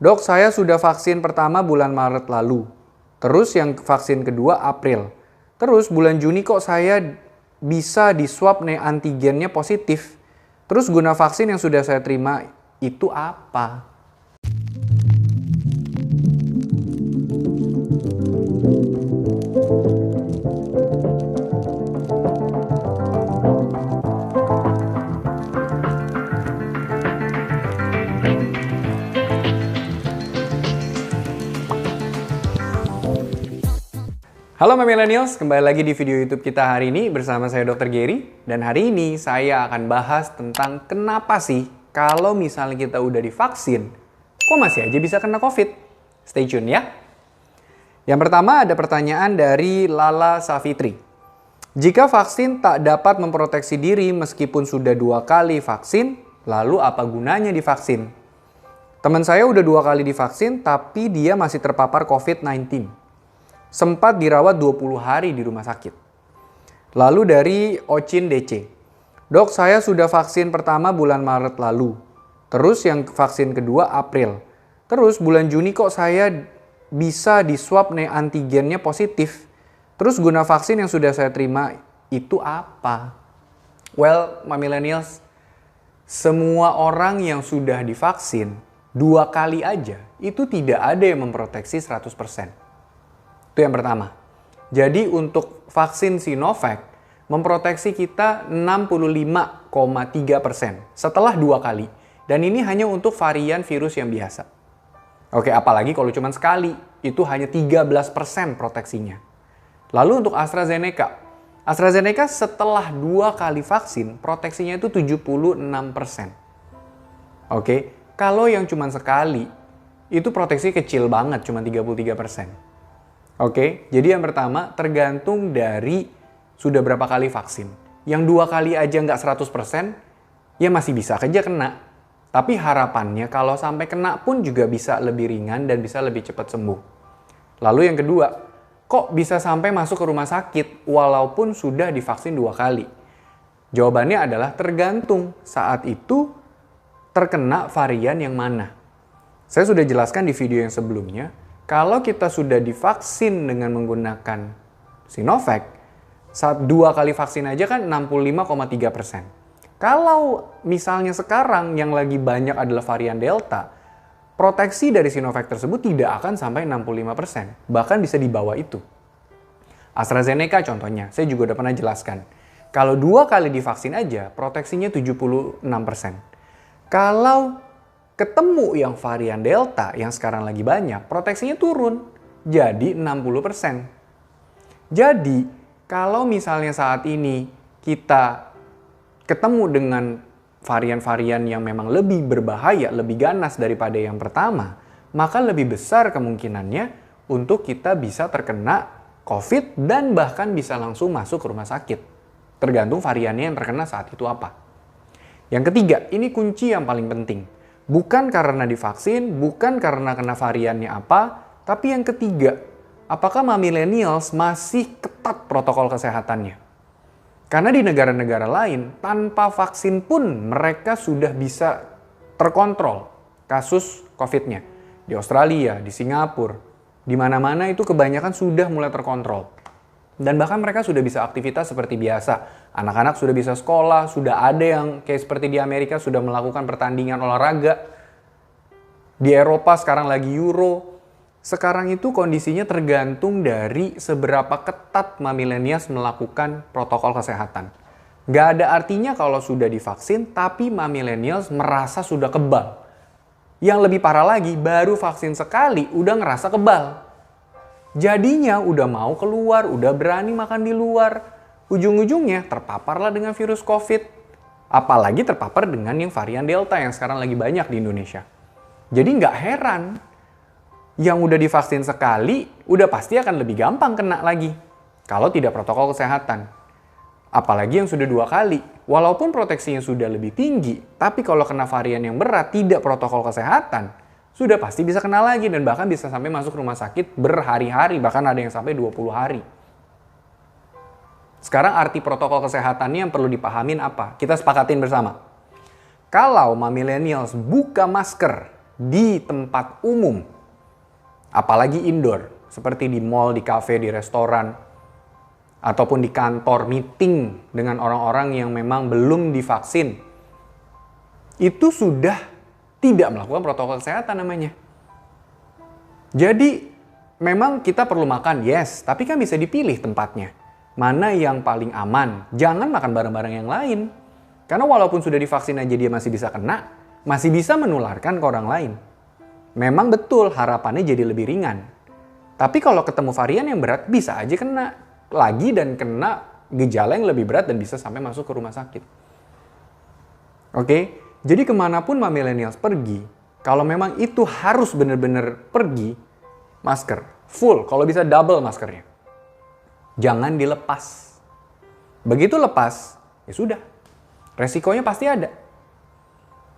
Dok, saya sudah vaksin pertama bulan Maret lalu. Terus yang vaksin kedua April. Terus bulan Juni kok saya bisa di swab nih antigennya positif. Terus guna vaksin yang sudah saya terima itu apa? Halo Millennials, kembali lagi di video YouTube kita hari ini bersama saya Dr. Gary. Dan hari ini saya akan bahas tentang kenapa sih kalau misalnya kita udah divaksin, kok masih aja bisa kena COVID? Stay tune ya. Yang pertama ada pertanyaan dari Lala Safitri. Jika vaksin tak dapat memproteksi diri meskipun sudah 2 kali vaksin, lalu apa gunanya divaksin? Teman saya udah 2 kali divaksin tapi dia masih terpapar COVID-19. Sempat dirawat 20 hari di rumah sakit. Lalu dari Ocin DC. Dok, saya sudah vaksin pertama bulan Maret lalu. Terus yang vaksin kedua April. Terus bulan Juni kok saya bisa di swab nih antigennya positif. Terus guna vaksin yang sudah saya terima itu apa? Well, my millennials, semua orang yang sudah divaksin 2 kali aja itu tidak ada yang memproteksi 100%. Itu yang pertama. Jadi untuk vaksin Sinovac memproteksi kita 65,3% setelah 2 kali. Dan ini hanya untuk varian virus yang biasa. Oke, apalagi kalau cuma sekali, itu hanya 13% proteksinya. Lalu untuk AstraZeneca. AstraZeneca setelah 2 kali vaksin, proteksinya itu 76%. Oke, kalau yang cuma sekali, itu proteksi kecil banget, cuma 33%. Oke, jadi yang pertama tergantung dari sudah berapa kali vaksin. Yang 2 kali aja nggak 100%, ya masih bisa aja kena. Tapi harapannya kalau sampai kena pun juga bisa lebih ringan dan bisa lebih cepat sembuh. Lalu yang kedua, kok bisa sampai masuk ke rumah sakit walaupun sudah divaksin 2 kali? Jawabannya adalah tergantung saat itu terkena varian yang mana. Saya sudah jelaskan di video yang sebelumnya, kalau kita sudah divaksin dengan menggunakan Sinovac, saat 2 kali vaksin aja kan 65,3%. Kalau misalnya sekarang yang lagi banyak adalah varian Delta, proteksi dari Sinovac tersebut tidak akan sampai 65%. Bahkan bisa di bawah itu. AstraZeneca contohnya, saya juga udah pernah jelaskan. Kalau 2 kali divaksin aja, proteksinya 76%. Kalau ketemu yang varian Delta yang sekarang lagi banyak, proteksinya turun jadi 60%. Jadi, kalau misalnya saat ini kita ketemu dengan varian-varian yang memang lebih berbahaya, lebih ganas daripada yang pertama, maka lebih besar kemungkinannya untuk kita bisa terkena COVID dan bahkan bisa langsung masuk ke rumah sakit. Tergantung variannya yang terkena saat itu apa. Yang ketiga, ini kunci yang paling penting. Bukan karena divaksin, bukan karena kena variannya apa, tapi yang ketiga, apakah millennials masih ketat protokol kesehatannya? Karena di negara-negara lain, tanpa vaksin pun mereka sudah bisa terkontrol kasus COVID-nya. Di Australia, di Singapura, di mana-mana itu kebanyakan sudah mulai terkontrol. Dan bahkan mereka sudah bisa aktivitas seperti biasa. Anak-anak sudah bisa sekolah, sudah ada yang kayak seperti di Amerika sudah melakukan pertandingan olahraga. Di Eropa sekarang lagi Euro. Sekarang itu kondisinya tergantung dari seberapa ketat millennials melakukan protokol kesehatan. Gak ada artinya kalau sudah divaksin, tapi millennials merasa sudah kebal. Yang lebih parah lagi, baru vaksin sekali udah ngerasa kebal. Jadinya udah mau keluar, udah berani makan di luar. Ujung-ujungnya terpaparlah dengan virus COVID. Apalagi terpapar dengan yang varian Delta yang sekarang lagi banyak di Indonesia. Jadi nggak heran. Yang udah divaksin sekali, udah pasti akan lebih gampang kena lagi. Kalau tidak protokol kesehatan. Apalagi yang sudah 2 kali. Walaupun proteksinya sudah lebih tinggi, tapi kalau kena varian yang berat, tidak protokol kesehatan, sudah pasti bisa kena lagi dan bahkan bisa sampai masuk rumah sakit berhari-hari, bahkan ada yang sampai 20 hari. Sekarang arti protokol kesehatannya yang perlu dipahamin apa? Kita sepakatin bersama. Kalau millennials buka masker di tempat umum, apalagi indoor, seperti di mall, di kafe, di restoran, ataupun di kantor, meeting dengan orang-orang yang memang belum divaksin, itu sudah tidak melakukan protokol kesehatan namanya. Jadi, memang kita perlu makan, yes, tapi kan bisa dipilih tempatnya. Mana yang paling aman, jangan makan barang-barang yang lain. Karena walaupun sudah divaksin aja dia masih bisa kena, masih bisa menularkan ke orang lain. Memang betul harapannya jadi lebih ringan. Tapi kalau ketemu varian yang berat, bisa aja kena lagi dan kena gejala yang lebih berat dan bisa sampai masuk ke rumah sakit. Oke, jadi kemanapun millennials pergi, kalau memang itu harus benar-benar pergi, masker full, kalau bisa double maskernya. Jangan dilepas. Begitu lepas, ya sudah. Resikonya pasti ada.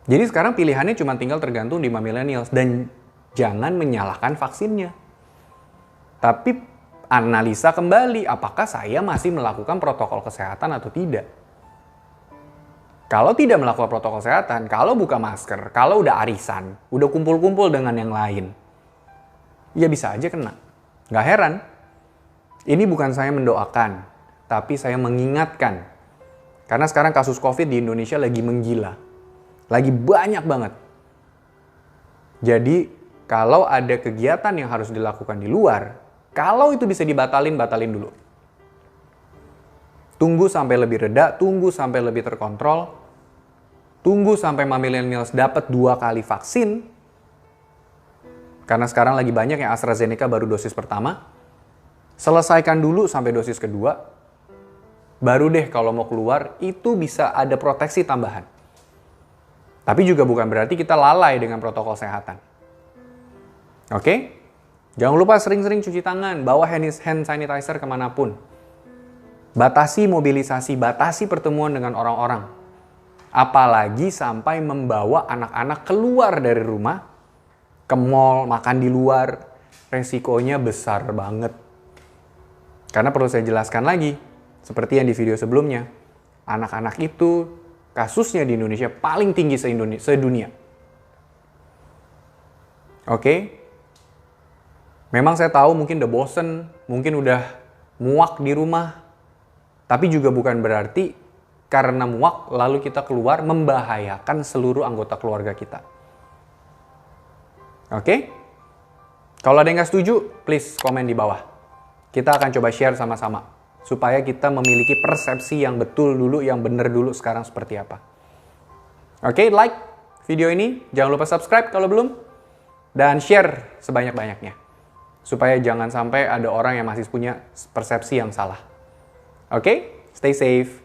Jadi sekarang pilihannya cuma tinggal tergantung di millennials. Dan jangan menyalahkan vaksinnya. Tapi analisa kembali apakah saya masih melakukan protokol kesehatan atau tidak. Kalau tidak melakukan protokol kesehatan, kalau buka masker, kalau udah arisan, udah kumpul-kumpul dengan yang lain, ya bisa aja kena. Nggak heran. Ini bukan saya mendoakan, tapi saya mengingatkan. Karena sekarang kasus COVID di Indonesia lagi menggila. Lagi banyak banget. Jadi, kalau ada kegiatan yang harus dilakukan di luar, kalau itu bisa dibatalin, batalin dulu. Tunggu sampai lebih reda, tunggu sampai lebih terkontrol, tunggu sampai millennials dapat 2 kali vaksin. Karena sekarang lagi banyak yang AstraZeneca baru dosis pertama. Selesaikan dulu sampai dosis kedua. Baru deh kalau mau keluar, itu bisa ada proteksi tambahan. Tapi juga bukan berarti kita lalai dengan protokol kesehatan. Oke? Jangan lupa sering-sering cuci tangan, bawa hand sanitizer kemanapun. Batasi mobilisasi, batasi pertemuan dengan orang-orang. Apalagi sampai membawa anak-anak keluar dari rumah, ke mall, makan di luar, resikonya besar banget. Karena perlu saya jelaskan lagi, seperti yang di video sebelumnya, anak-anak itu kasusnya di Indonesia paling tinggi sedunia. Oke? Memang saya tahu mungkin udah bosen, mungkin udah muak di rumah, tapi juga bukan berarti karena muak lalu kita keluar membahayakan seluruh anggota keluarga kita. Oke? Kalau ada yang nggak setuju, please komen di bawah. Kita akan coba share sama-sama. Supaya kita memiliki persepsi yang betul dulu, yang benar dulu sekarang seperti apa. Oke, like video ini. Jangan lupa subscribe kalau belum. Dan share sebanyak-banyaknya. Supaya jangan sampai ada orang yang masih punya persepsi yang salah. Oke, stay safe.